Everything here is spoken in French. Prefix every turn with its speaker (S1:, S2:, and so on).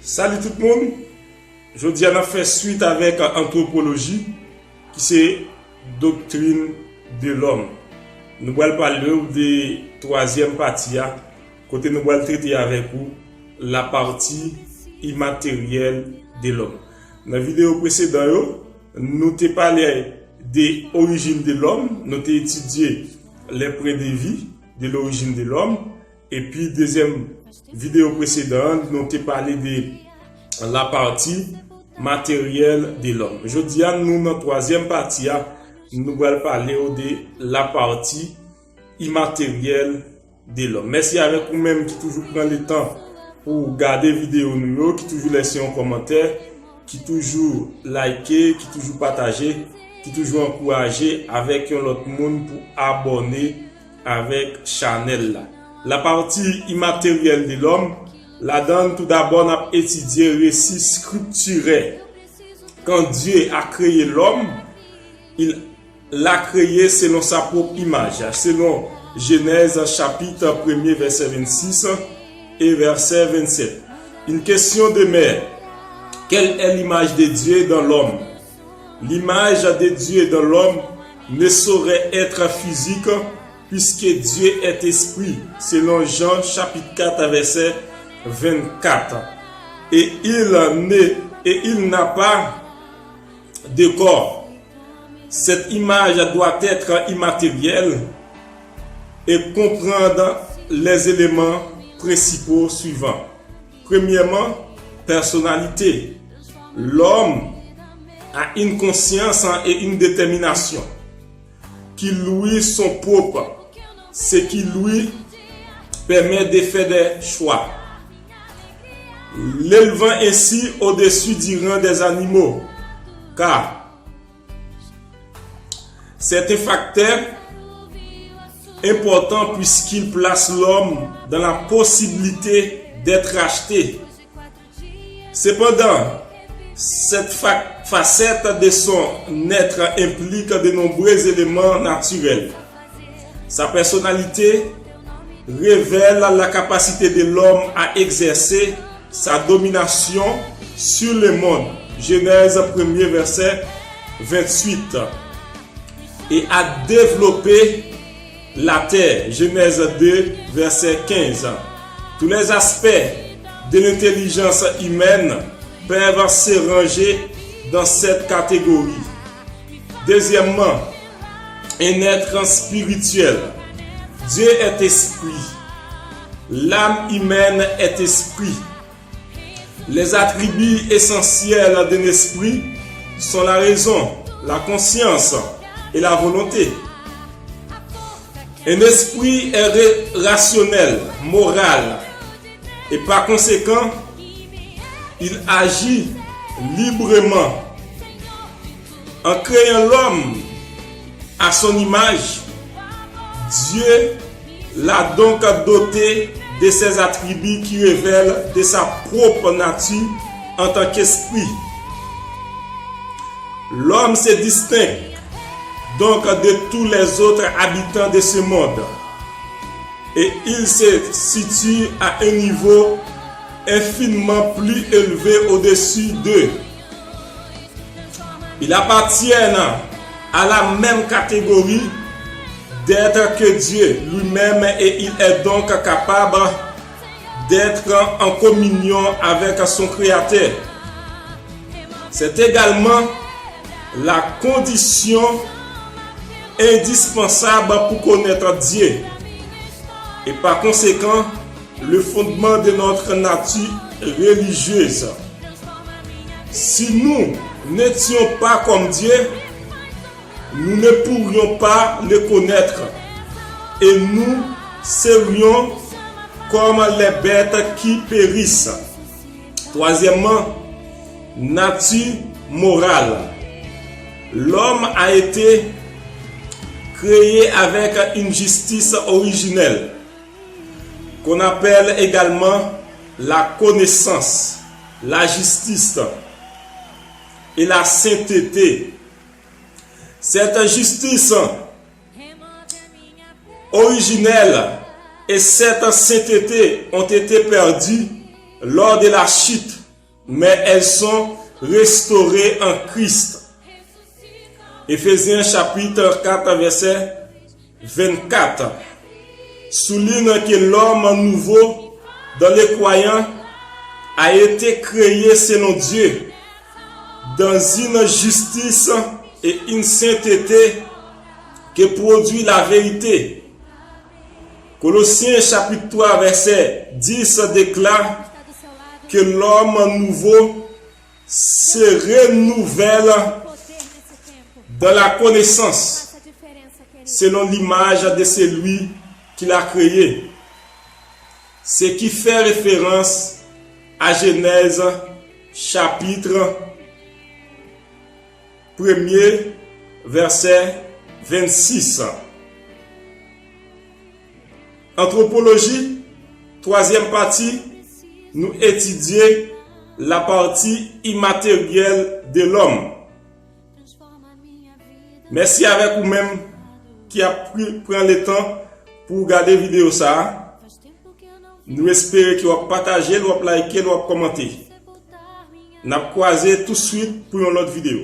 S1: Salut tout le monde. Je dis on a fait suite avec anthropologie qui c'est doctrine de l'homme. Nous allons parler de troisième partie côté nous allons traiter avec vous la partie immatérielle de l'homme. Dans la vidéo précédente, nous t'ai parlé des origines de l'homme, nous t'ai étudié les prédévis de l'origine de l'homme. Et puis, deuxième vidéo précédente, nous t'ai parlé de la partie matérielle de l'homme. Aujourd'hui, nous, dans la troisième partie, nous allons parler de la partie immatérielle de l'homme. Merci avec vous-même qui toujours prend le temps pour regarder la vidéo, qui toujours laisser un commentaire, qui toujours liker, qui toujours partager, qui toujours encourager avec l'autre monde pour abonner avec channel là. La partie immatérielle de l'homme, là-dedans, tout d'abord, on a étudié le récit scripturaire. Quand Dieu a créé l'homme, il l'a créé selon sa propre image. Selon Genèse chapitre 1er, verset 26 et verset 27. Une question demeure. Quelle est l'image de Dieu dans l'homme? L'image de Dieu dans l'homme ne saurait être physique, puisque Dieu est esprit, selon Jean chapitre 4 verset 24. Et il n'a pas de corps. Cette image doit être immatérielle et comprendre les éléments principaux suivants. Premièrement, personnalité. L'homme a une conscience et une détermination qui lui sont propres, ce qui lui permet de faire des choix, l'élevant ainsi au-dessus du rang des animaux, car c'est un facteur important puisqu'il place l'homme dans la possibilité d'être racheté. Cependant, cette facette de son être implique de nombreux éléments naturels. Sa personnalité révèle la capacité de l'homme à exercer sa domination sur le monde. Genèse 1er verset 28. Et à développer la terre. Genèse 2 verset 15. Tous les aspects de l'intelligence humaine peuvent se ranger dans cette catégorie. Deuxièmement, un être spirituel. Dieu est esprit. L'âme humaine est esprit. Les attributs essentiels d'un esprit sont la raison, la conscience et la volonté. Un esprit est rationnel, moral, et par conséquent, il agit librement. En créant l'homme à son image, Dieu l'a donc doté de ses attributs qui révèlent de sa propre nature en tant qu'esprit. L'homme se distingue donc de tous les autres habitants de ce monde et il se situe à un niveau infiniment plus élevé au-dessus d'eux. Ils appartiennent à la même catégorie d'être que Dieu lui-même et il est donc capable d'être en communion avec son Créateur. C'est également la condition indispensable pour connaître Dieu et par conséquent le fondement de notre nature religieuse. Si nous n'étions pas comme Dieu, nous ne pourrions pas le connaître et nous serions comme les bêtes qui périssent. Troisièmement, nature morale. L'homme a été créé avec une justice originelle qu'on appelle également la connaissance, la justice et la sainteté. Cette justice originelle et cette sainteté ont été perdues lors de la chute mais elles sont restaurées en Christ. Éphésiens chapitre 4 verset 24 souligne que l'homme nouveau dans les croyants a été créé selon Dieu dans une justice et une sainteté que produit la vérité. Colossiens chapitre 3 verset 10 déclare que l'homme nouveau se renouvelle dans la connaissance selon l'image de celui qui l'a créé. Ce qui fait référence à Genèse chapitre 1er verset 26. Anthropologie, troisième partie, nous étudions la partie immatérielle de l'homme. Merci avec vous-même qui a pris le temps pour regarder la vidéo ça. Nous espérons que vous avez partagé, vous avez liké, vous avez commenté. Nous allons croiser tout de suite pour une autre vidéo.